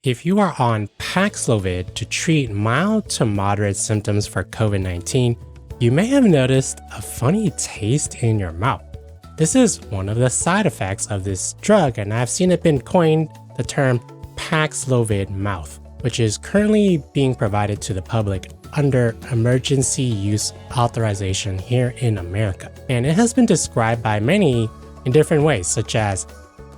If you are on Paxlovid to treat mild to moderate symptoms for COVID-19, you may have noticed a funny taste in your mouth. This is one of the side effects of this drug, and I've seen it been coined the term Paxlovid Mouth, which is currently being provided to the public under emergency use authorization here in America. And it has been described by many in different ways, such as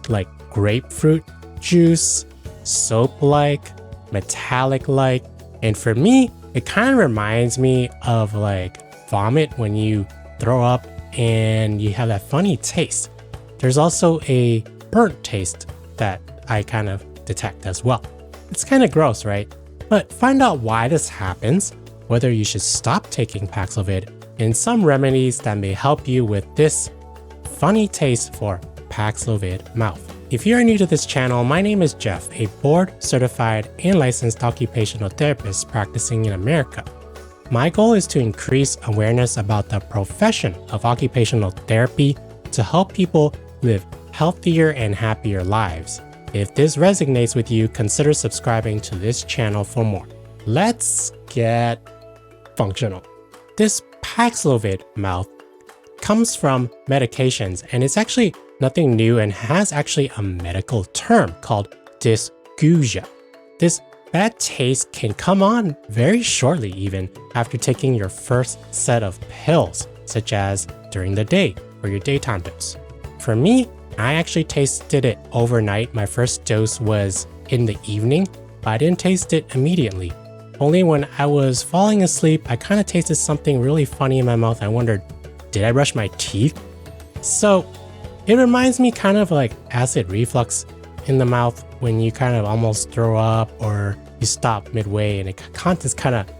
like grapefruit juice, soap-like, metallic-like, and for me, it kind of reminds me of like vomit when you throw up and you have that funny taste. There's also a burnt taste that I kind of detect as well. It's kind of gross, right? But find out why this happens, whether you should stop taking Paxlovid, and some remedies that may help you with this funny taste for Paxlovid Mouth. If you're new to this channel, my name is Jeff, a board-certified and licensed occupational therapist practicing in America. My goal is to increase awareness about the profession of occupational therapy to help people live healthier and happier lives. If this resonates with you, consider subscribing to this channel for more. Let's get functional. This Paxlovid Mouth comes from medications, and it's actually nothing new and has actually a medical term called dysgeusia. This bad taste can come on very shortly even after taking your first set of pills, such as during the day or your daytime dose. For me, I actually tasted it overnight. My first dose was in the evening, but I didn't taste it immediately. Only when I was falling asleep, I kind of tasted something really funny in my mouth. I wondered, did I brush my teeth? So it reminds me kind of like acid reflux in the mouth when you kind of almost throw up or you stop midway and it just kind of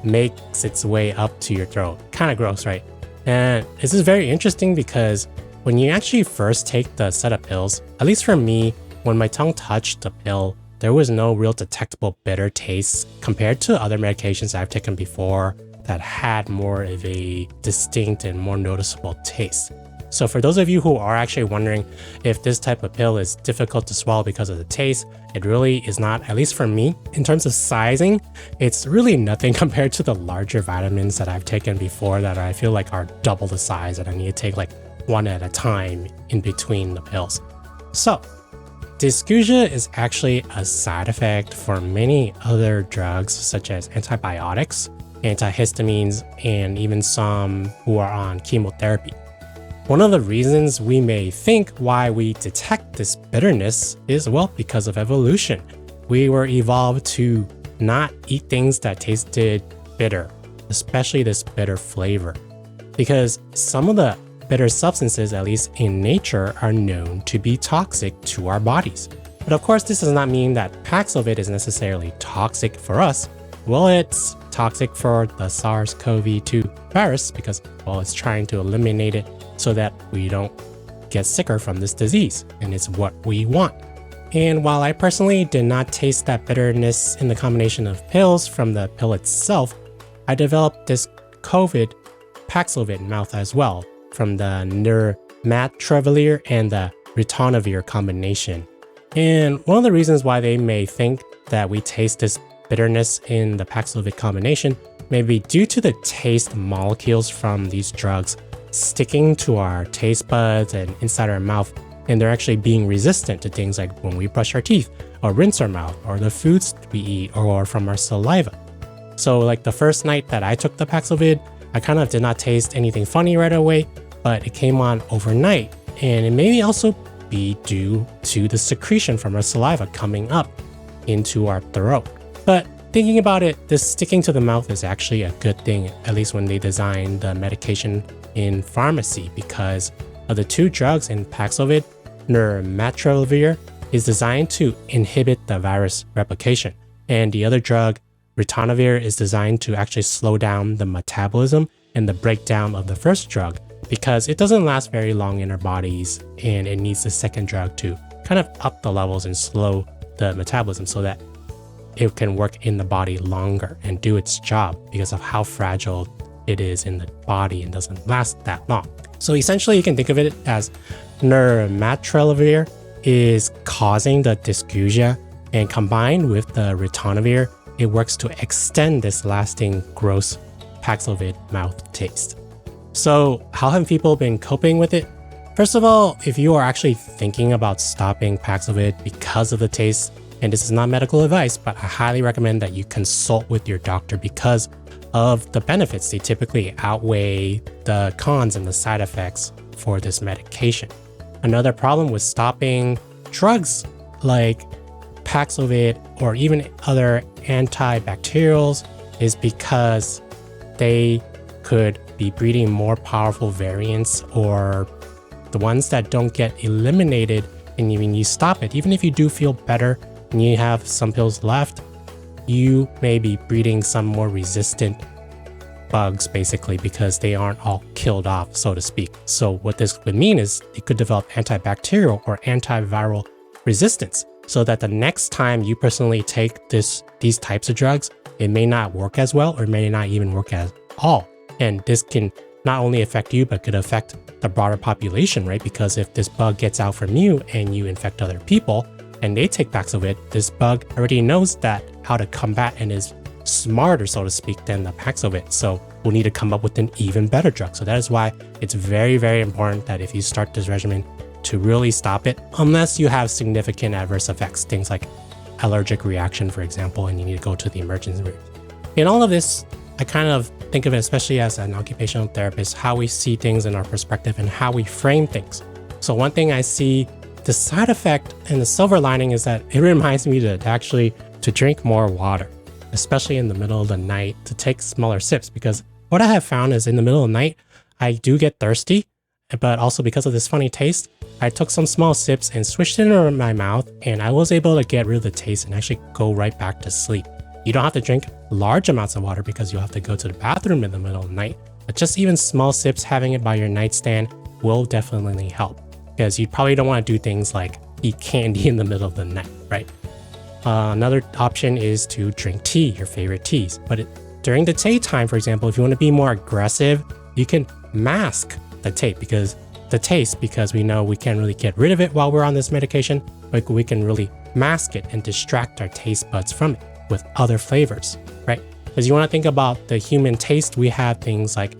makes its way up to your throat. Kind of gross, right? And this is very interesting because when you actually first take the set of pills, at least for me, when my tongue touched the pill, there was no real detectable bitter taste compared to other medications I've taken before that had more of a distinct and more noticeable taste. So for those of you who are actually wondering if this type of pill is difficult to swallow because of the taste, it really is not, at least for me. In terms of sizing, it's really nothing compared to the larger vitamins that I've taken before that I feel like are double the size and I need to take like one at a time in between the pills. So dysgeusia is actually a side effect for many other drugs such as antibiotics, antihistamines, and even some who are on chemotherapy. One of the reasons we may think why we detect this bitterness is, well, because of evolution. We were evolved to not eat things that tasted bitter, especially this bitter flavor, because some of the bitter substances, at least in nature, are known to be toxic to our bodies. But of course, this does not mean that Paxlovid is necessarily toxic for us. Well, it's toxic for the SARS-CoV-2 virus because, well, it's trying to eliminate it so that we don't get sicker from this disease, and it's what we want. And while I personally did not taste that bitterness in the combination of pills from the pill itself, I developed this COVID Paxlovid Mouth as well from the nirmatrelvir and the ritonavir combination. And one of the reasons why they may think that we taste this bitterness in the Paxlovid combination may be due to the taste molecules from these drugs sticking to our taste buds and inside our mouth, and they're actually being resistant to things like when we brush our teeth or rinse our mouth or the foods we eat or from our saliva. So like the first night that I took the Paxlovid, I kind of did not taste anything funny right away, but it came on overnight, and it may also be due to the secretion from our saliva coming up into our throat. But thinking about it, this sticking to the mouth is actually a good thing, at least when they designed the medication in pharmacy, because of the two drugs in Paxlovid, nirmatrelvir is designed to inhibit the virus replication, and the other drug, ritonavir, is designed to actually slow down the metabolism and the breakdown of the first drug because it doesn't last very long in our bodies, and it needs the second drug to kind of up the levels and slow the metabolism so that it can work in the body longer and do its job because of how fragile it is in the body and doesn't last that long. So essentially you can think of it as nirmatrelvir is causing the dysgeusia And combined with the ritonavir, it works to extend this lasting gross Paxlovid mouth taste. So how have people been coping with it? First of all, if you are actually thinking about stopping Paxlovid because of the taste, and this is not medical advice, but I highly recommend that you consult with your doctor because of the benefits. They typically outweigh the cons and the side effects for this medication. Another problem with stopping drugs like Paxlovid or even other antibacterials is because they could be breeding more powerful variants, or the ones that don't get eliminated and even you stop it. Even if you do feel better and you have some pills left, you may be breeding some more resistant bugs basically because they aren't all killed off, so to speak. So what this would mean is it could develop antibacterial or antiviral resistance, so that the next time you personally take these types of drugs, it may not work as well or may not even work at all. And this can not only affect you, but could affect the broader population, right? Because if this bug gets out from you and you infect other people and they take Paxlovid, this bug already knows that how to combat and is smarter, so to speak, than the Paxlovid. So we'll need to come up with an even better drug. So that is why it's very, very important that if you start this regimen to really stop it, unless you have significant adverse effects, things like allergic reaction, for example, and you need to go to the emergency room. In all of this, I kind of think of it, especially as an occupational therapist, how we see things in our perspective and how we frame things. So one thing I see, the side effect and the silver lining is that it reminds me to drink more water, especially in the middle of the night, to take smaller sips, because what I have found is in the middle of the night, I do get thirsty, but also because of this funny taste, I took some small sips and swished it in my mouth, and I was able to get rid of the taste and actually go right back to sleep. You don't have to drink large amounts of water because you'll have to go to the bathroom in the middle of the night, but just even small sips, having it by your nightstand will definitely help, because you probably don't want to do things like eat candy in the middle of the night, right? Another option is to drink tea, your favorite teas. But during the daytime, for example, if you want to be more aggressive, you can mask the taste because we know we can't really get rid of it while we're on this medication, but we can really mask it and distract our taste buds from it with other flavors, right? Because you want to think about the human taste, we have things like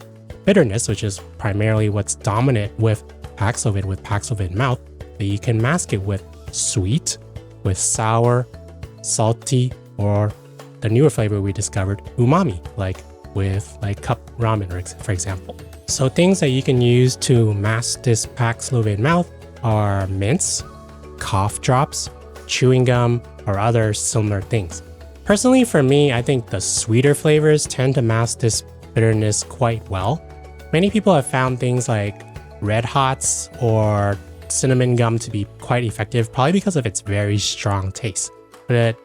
bitterness, which is primarily what's dominant with Paxlovid Mouth, but you can mask it with sweet, with sour, salty, or the newer flavor we discovered, umami, like with cup ramen, for example. So things that you can use to mask this Paxlovid Mouth are mints, cough drops, chewing gum, or other similar things. Personally, for me, I think the sweeter flavors tend to mask this bitterness quite well. Many people have found things like Red Hots or cinnamon gum to be quite effective, probably because of its very strong taste. But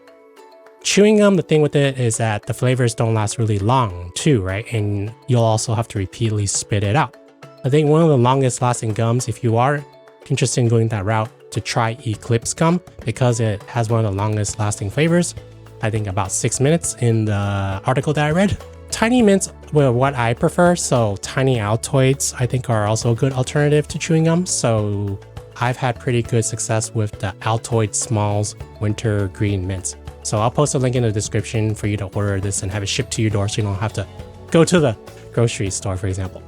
chewing gum, the thing with it is that the flavors don't last really long too, right? And you'll also have to repeatedly spit it out. I think one of the longest lasting gums, if you are interested in going that route, to try Eclipse gum, because it has one of the longest lasting flavors. I think about 6 minutes in the article that I read. Tiny mints were what I prefer, so tiny Altoids I think are also a good alternative to chewing gum. So I've had pretty good success with the Altoid Smalls Winter Green Mints. So I'll post a link in the description for you to order this and have it shipped to your door so you don't have to go to the grocery store, for example.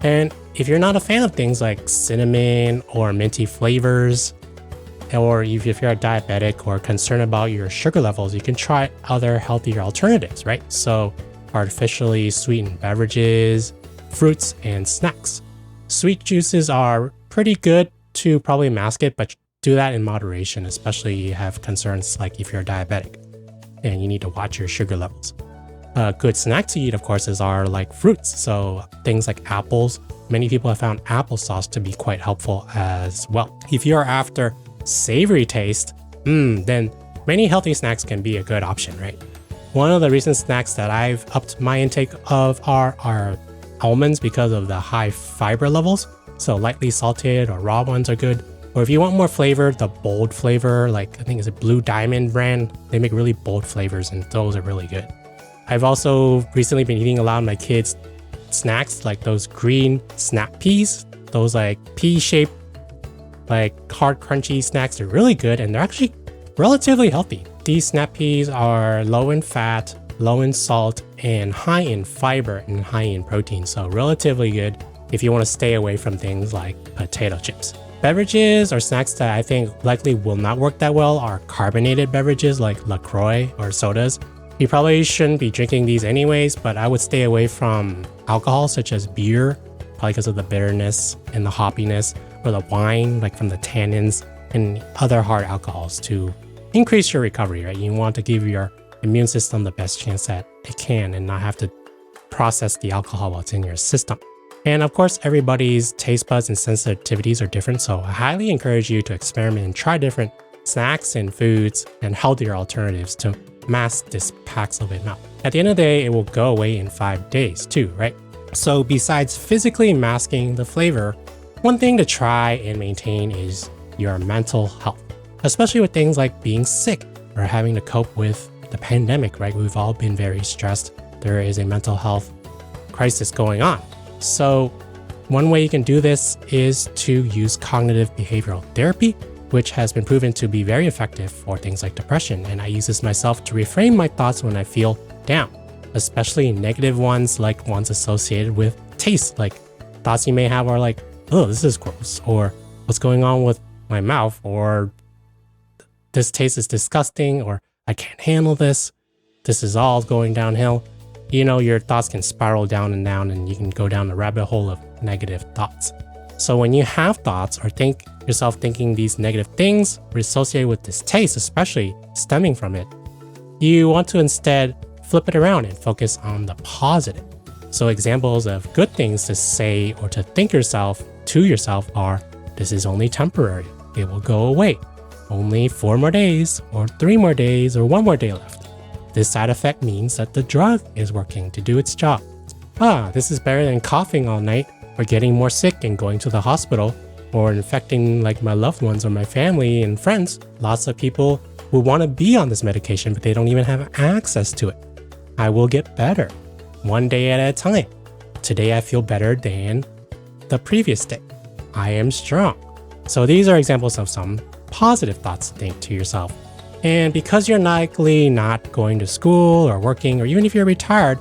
And if you're not a fan of things like cinnamon or minty flavors, or if you're a diabetic or concerned about your sugar levels, you can try other healthier alternatives, right? So artificially sweetened beverages, fruits, and snacks. Sweet juices are pretty good to probably mask it, but do that in moderation, especially if you have concerns like if you're diabetic and you need to watch your sugar levels. A good snack to eat, of course, are like fruits. So things like apples. Many people have found applesauce to be quite helpful as well. If you're after savory taste, then many healthy snacks can be a good option, right? One of the recent snacks that I've upped my intake of are almonds because of the high fiber levels. So lightly salted or raw ones are good. Or if you want more flavor, the bold flavor, like I think it's a Blue Diamond brand, they make really bold flavors and those are really good. I've also recently been eating a lot of my kids' snacks, like those green snap peas, those like pea-shaped, like hard crunchy snacks. They're really good and they're actually relatively healthy. These snap peas are low in fat, low in salt, and high in fiber and high in protein, so relatively good if you want to stay away from things like potato chips. Beverages or snacks that I think likely will not work that well are carbonated beverages like LaCroix or sodas. You probably shouldn't be drinking these anyways, but I would stay away from alcohol such as beer, probably because of the bitterness and the hoppiness, or the wine, like from the tannins and other hard alcohols to increase your recovery, right? You want to give your immune system the best chance that it can and not have to process the alcohol while it's in your system. And of course, everybody's taste buds and sensitivities are different, so I highly encourage you to experiment and try different snacks and foods and healthier alternatives to mask this Paxlovid Mouth. At the end of the day, it will go away in 5 days too, right? So besides physically masking the flavor, one thing to try and maintain is your mental health, especially with things like being sick or having to cope with the pandemic, right? We've all been very stressed. There is a mental health crisis going on. So one way you can do this is to use cognitive behavioral therapy, which has been proven to be very effective for things like depression. And I use this myself to reframe my thoughts when I feel down, especially negative ones like ones associated with taste. Like thoughts you may have are like, oh, this is gross, or what's going on with my mouth, or this taste is disgusting, or I can't handle this. This is all going downhill. You know, your thoughts can spiral down and you can go down the rabbit hole of negative thoughts. So when you have thoughts or think yourself thinking these negative things associated with this taste, especially stemming from it, you want to instead flip it around and focus on the positive. So examples of good things to say or to think to yourself are, this is only temporary. It will go away. Only 4 more days or 3 more days or 1 more day left. This side effect means that the drug is working to do its job. This is better than coughing all night or getting more sick and going to the hospital or infecting like my loved ones or my family and friends. Lots of people who want to be on this medication, but they don't even have access to it. I will get better, 1 day at a time. Today I feel better than the previous day. I am strong. So these are examples of some positive thoughts to think to yourself. And because you're likely not going to school or working, or even if you're retired,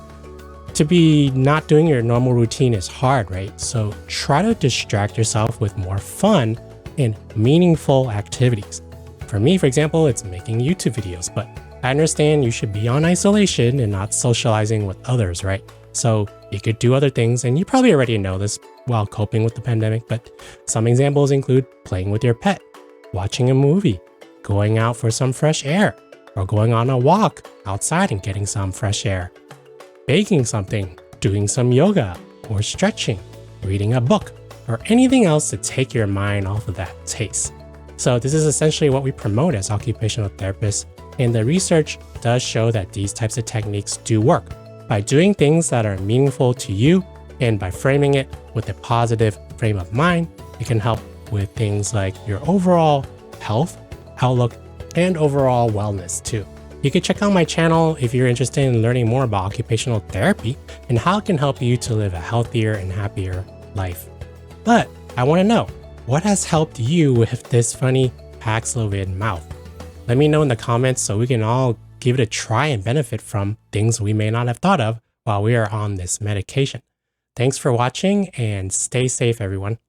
to be not doing your normal routine is hard, right? So try to distract yourself with more fun and meaningful activities. For me, for example, it's making YouTube videos, but I understand you should be on isolation and not socializing with others, right? So you could do other things, and you probably already know this while coping with the pandemic, but some examples include playing with your pet, watching a movie, going out for some fresh air, or going on a walk outside and getting some fresh air, baking something, doing some yoga or stretching, reading a book, or anything else to take your mind off of that taste. So this is essentially what we promote as occupational therapists, and the research does show that these types of techniques do work. By doing things that are meaningful to you and by framing it with a positive frame of mind, it can help with things like your overall health, outlook, and overall wellness too. You can check out my channel if you're interested in learning more about occupational therapy and how it can help you to live a healthier and happier life. But I want to know, what has helped you with this funny Paxlovid Mouth? Let me know in the comments so we can all give it a try and benefit from things we may not have thought of while we are on this medication. Thanks for watching and stay safe, everyone.